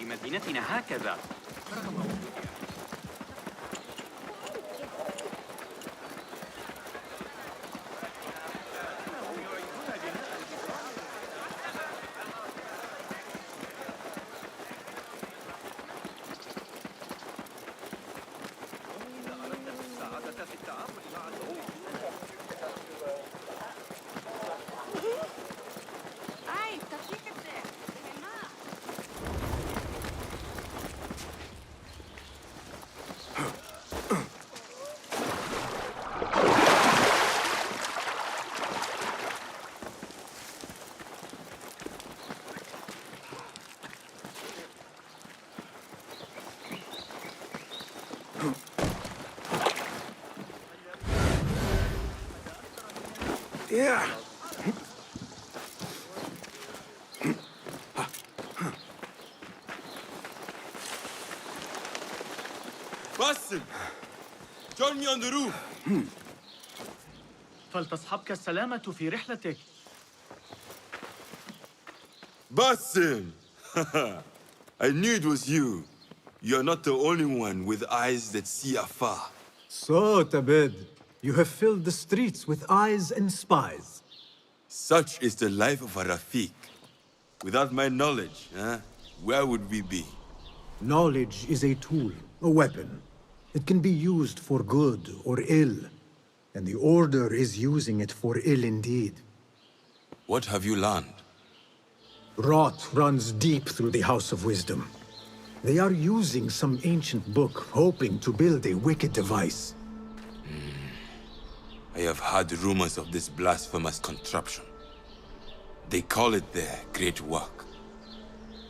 في مدينتنا هكذا. Yeah. Bustling! Join me on the roof! فلتصحبك السلامة في رحلتك. Bustling! I knew it was you. You're not the only one with eyes that see afar. So, Tabed, you have filled the streets with eyes and spies. Such is the life of a Rafiq. Without my knowledge, where would we be? Knowledge is a tool, a weapon. It can be used for good or ill, and the Order is using it for ill indeed. What have you learned? Rot runs deep through the House of Wisdom. They are using some ancient book, hoping to build a wicked device. I have heard rumors of this blasphemous contraption. They call it their great work.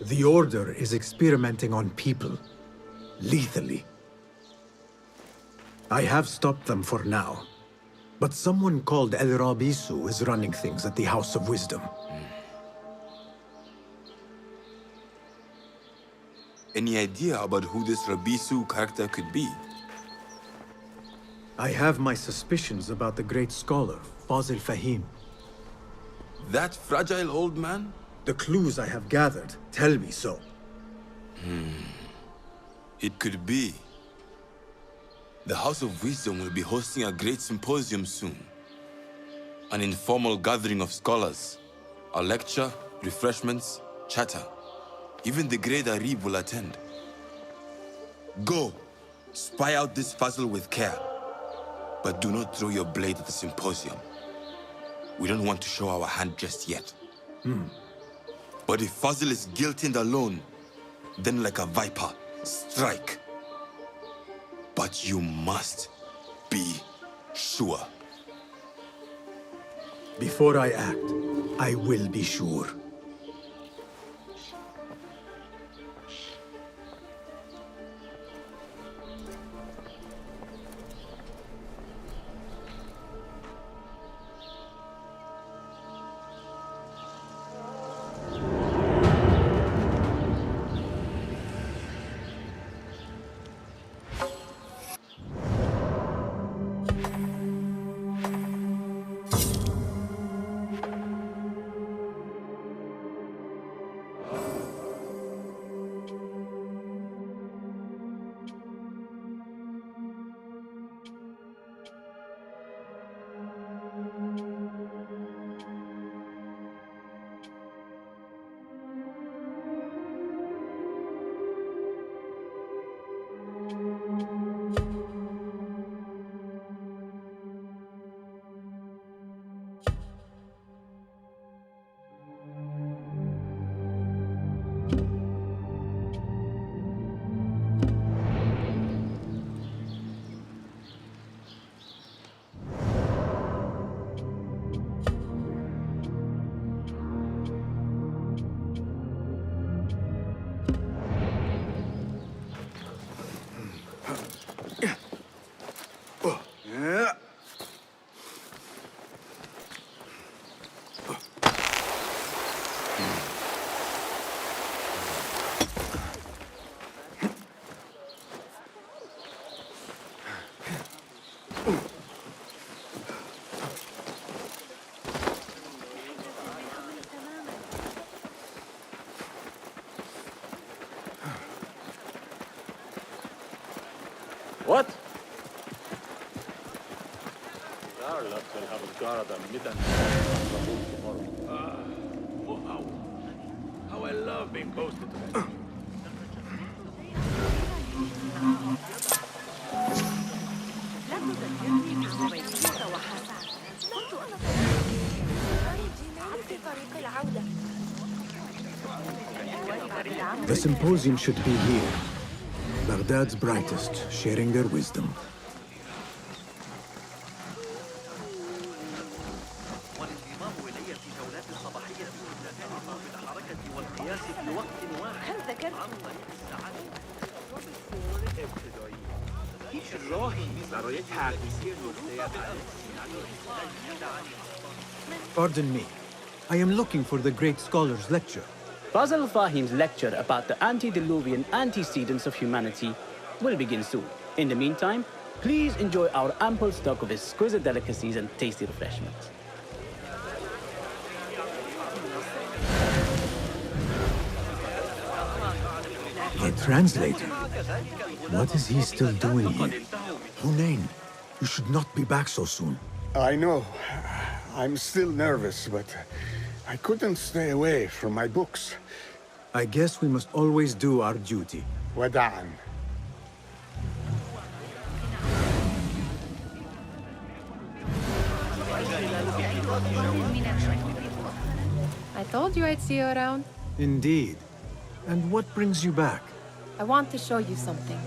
The Order is experimenting on people, lethally. I have stopped them for now, but someone called El Rabisu is running things at the House of Wisdom. Any idea about who this Rabisu character could be? I have my suspicions about the great scholar, Fazil Fahim. That fragile old man? The clues I have gathered tell me so. It could be. The House of Wisdom will be hosting a Great Symposium soon. An informal gathering of scholars. A lecture, refreshments, chatter. Even the Great Arib will attend. Go, spy out this puzzle with care. But do not throw your blade at the symposium. We don't want to show our hand just yet. But if Fazil is guilty and alone, then like a viper, strike. But you must be sure. Before I act, I will be sure. What? Our luck will have a guard on midnight tomorrow. Wow. How I love being posted today. The symposium should be here. Baghdad's brightest, sharing their wisdom. Pardon me. I am looking for the great scholar's lecture. Basil Fahim's lecture about the antediluvian antecedents of humanity will begin soon. In the meantime, please enjoy our ample stock of exquisite delicacies and tasty refreshments. The translator? What is he still doing here? Hunain, you should not be back so soon. I know. I'm still nervous, but I couldn't stay away from my books. I guess we must always do our duty. Wada'an. I told you I'd see you around. Indeed. And what brings you back? I want to show you something.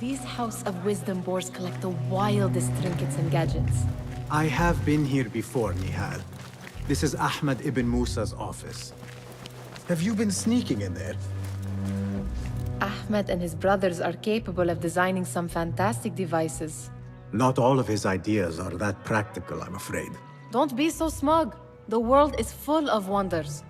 These House of Wisdom boards collect the wildest trinkets and gadgets. I have been here before, Nihal. This is Ahmed ibn Musa's office. Have you been sneaking in there? Ahmed and his brothers are capable of designing some fantastic devices. Not all of his ideas are that practical, I'm afraid. Don't be so smug. The world is full of wonders.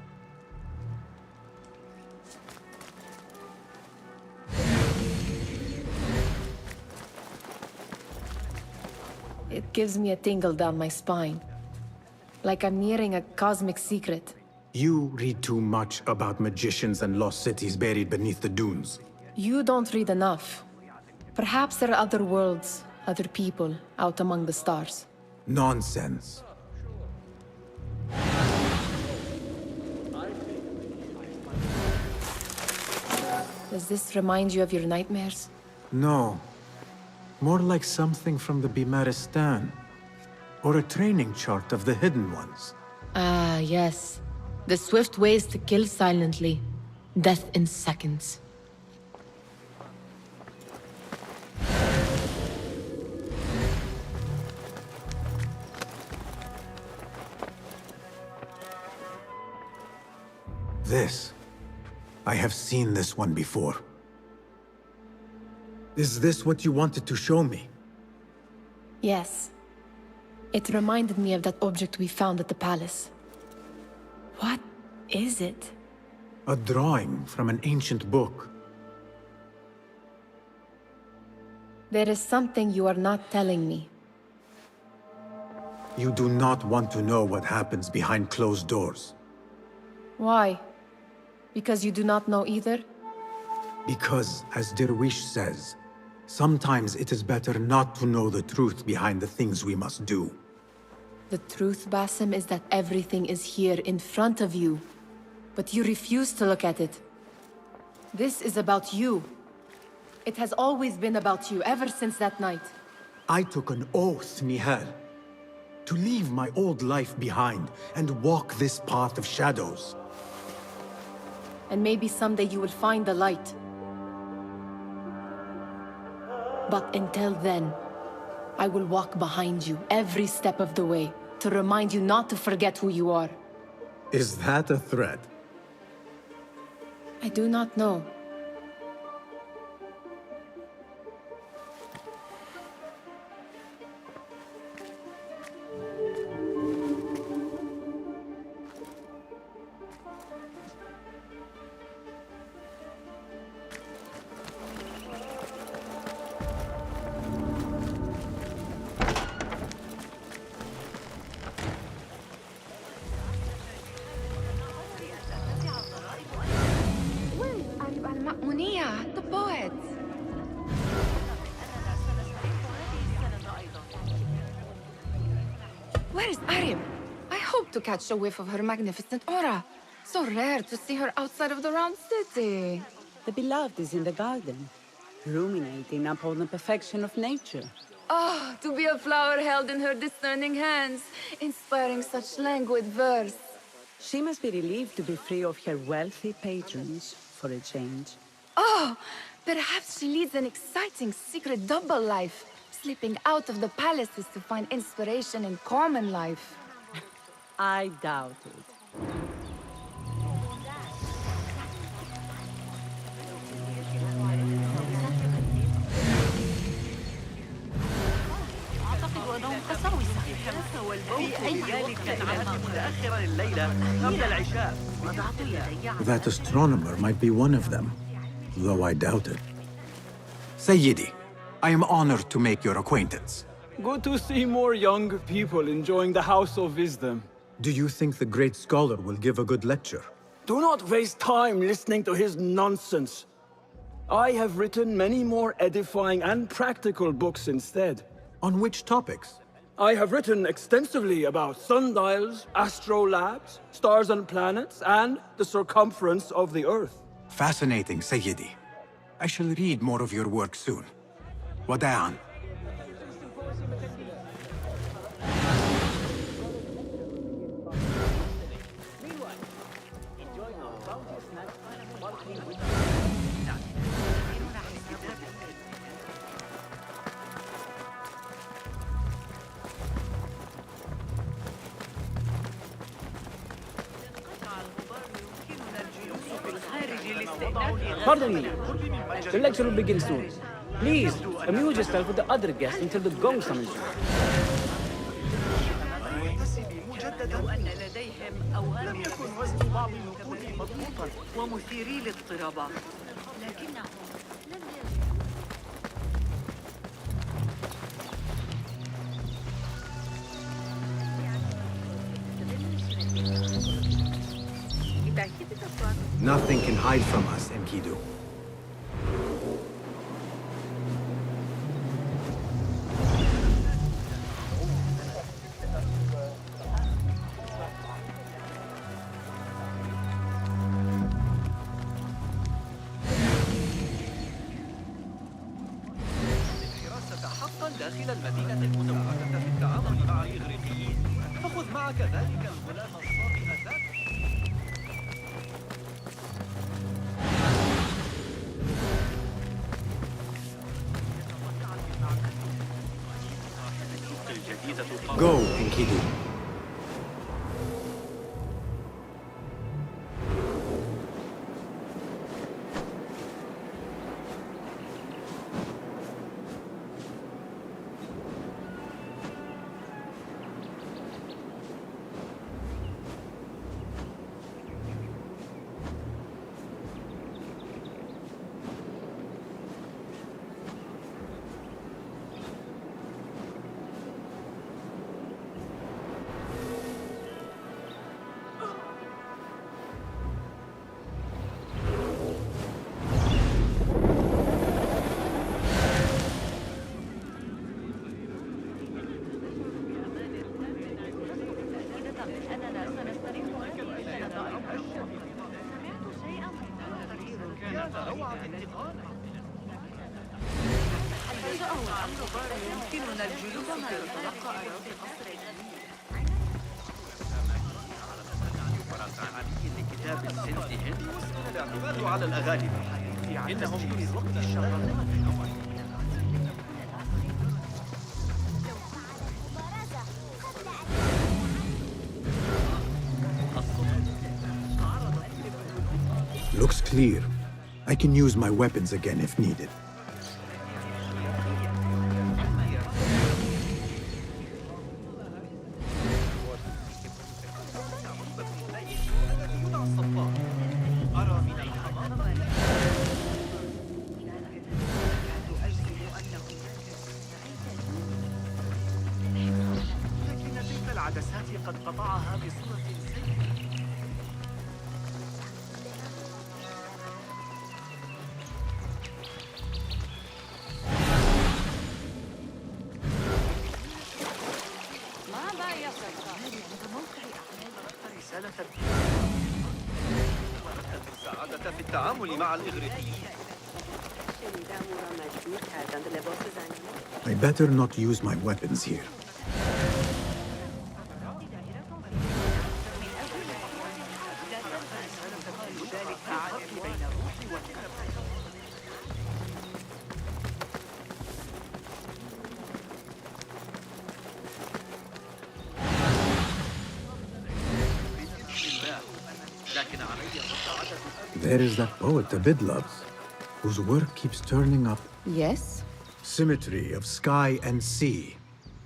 It gives me a tingle down my spine. Like I'm nearing a cosmic secret. You read too much about magicians and lost cities buried beneath the dunes. You don't read enough. Perhaps there are other worlds, other people, out among the stars. Nonsense. Does this remind you of your nightmares? No. More like something from the Bimaristan. Or a training chart of the Hidden Ones. Ah, yes. The swift ways to kill silently. Death in seconds. This. I have seen this one before. Is this what you wanted to show me? Yes. It reminded me of that object we found at the palace. What is it? A drawing from an ancient book. There is something you are not telling me. You do not want to know what happens behind closed doors. Why? Because you do not know either? Because, as Derwish says, sometimes it is better not to know the truth behind the things we must do. The truth, Basim, is that everything is here in front of you. But you refuse to look at it. This is about you. It has always been about you, ever since that night. I took an oath, Nihal, to leave my old life behind and walk this path of shadows. And maybe someday you will find the light. But until then, I will walk behind you every step of the way to remind you not to forget who you are. Is that a threat? I do not know. Munia, the poet. Where is Arim? I hope to catch a whiff of her magnificent aura. So rare to see her outside of the round city. The beloved is in the garden, ruminating upon the perfection of nature. Oh, to be a flower held in her discerning hands, inspiring such languid verse. She must be relieved to be free of her wealthy patrons, for a change. Oh, perhaps she leads an exciting secret double life, slipping out of the palaces to find inspiration in common life. I doubt it. That astronomer might be one of them, though I doubt it. Sayyidi, I am honored to make your acquaintance. Good to see more young people enjoying the House of Wisdom. Do you think the great scholar will give a good lecture? Do not waste time listening to his nonsense. I have written many more edifying and practical books instead. On which topics? I have written extensively about sundials, astrolabes, stars and planets, and the circumference of the Earth. Fascinating, Sayyidi. I shall read more of your work soon. Wada'an. Pardon me. The lecture will begin soon. Please, amuse yourself with the other guests until the gong summons you. لو أن لديهم أوهام لم يكن وزن بعض النقود مضبوطا ومثيري للاضطرابات لكنه Nothing can hide from us, Enkidu. داخل المدينة المتوقفة في التعامل مع الإغريقيين فخذ معك ذلك الغلام الصابئ ذاك Go, Enkidu. يمكننا الجلوس في نتلقى أراضي قصر لكتاب سنتهم الاعتماد على الأغاني إنهم في الوقت الشغال Looks clear. I can use my weapons again if needed. العدسات قد قطعها بصورة سيئة في التعامل مع الإغريقيين. I better not use my weapons here. There is that poet Abid loves, whose work keeps turning up. Yes? Symmetry of sky and sea,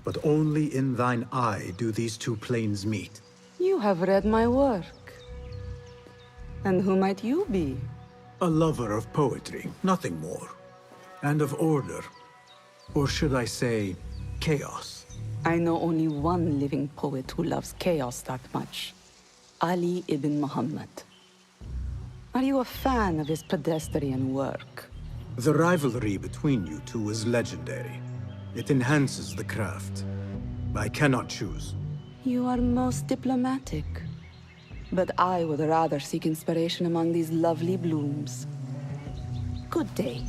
but only in thine eye do these two planes meet. You have read my work. And who might you be? A lover of poetry, nothing more. And of order. Or should I say, chaos. I know only one living poet who loves chaos that much. Ali ibn Muhammad. Are you a fan of his pedestrian work? The rivalry between you two is legendary. It enhances the craft. I cannot choose. You are most diplomatic. But I would rather seek inspiration among these lovely blooms. Good day.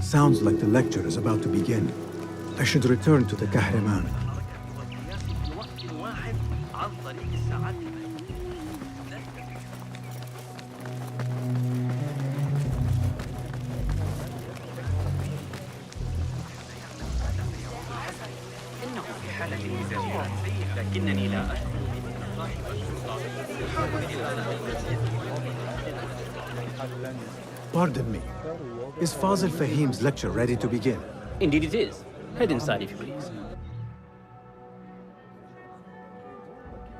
Sounds like the lecture is about to begin. I should return to the Kahraman. Pardon me. Is Fazil Fahim's lecture ready to begin? Indeed it is. Head inside if you please.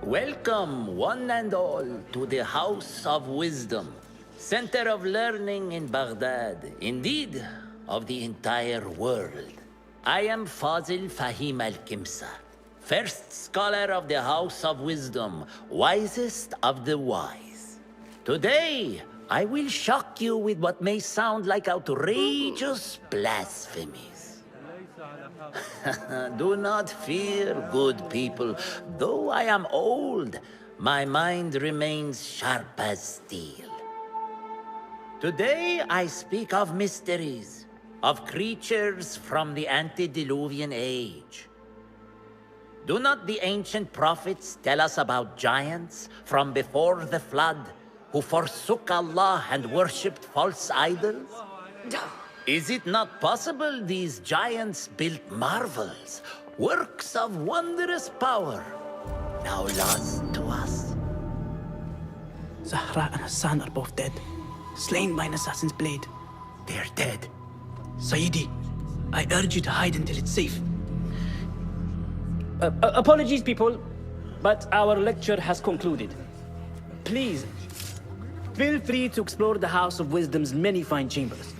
Welcome, one and all, to the House of Wisdom, center of learning in Baghdad, indeed, of the entire world. I am Fazil Fahim al-Kimsa, first scholar of the House of Wisdom, wisest of the wise. Today, I will shock you with what may sound like outrageous blasphemies. Do not fear, good people. Though I am old, my mind remains sharp as steel. Today I speak of mysteries, of creatures from the antediluvian age. Do not the ancient prophets tell us about giants from before the flood who forsook Allah and worshipped false idols? Is it not possible these giants built marvels, works of wondrous power, now lost to us? Zahra and Hassan are both dead, slain by an assassin's blade. They're dead. Sayyidi, I urge you to hide until it's safe. Apologies, people, but our lecture has concluded. Please, feel free to explore the House of Wisdom's many fine chambers.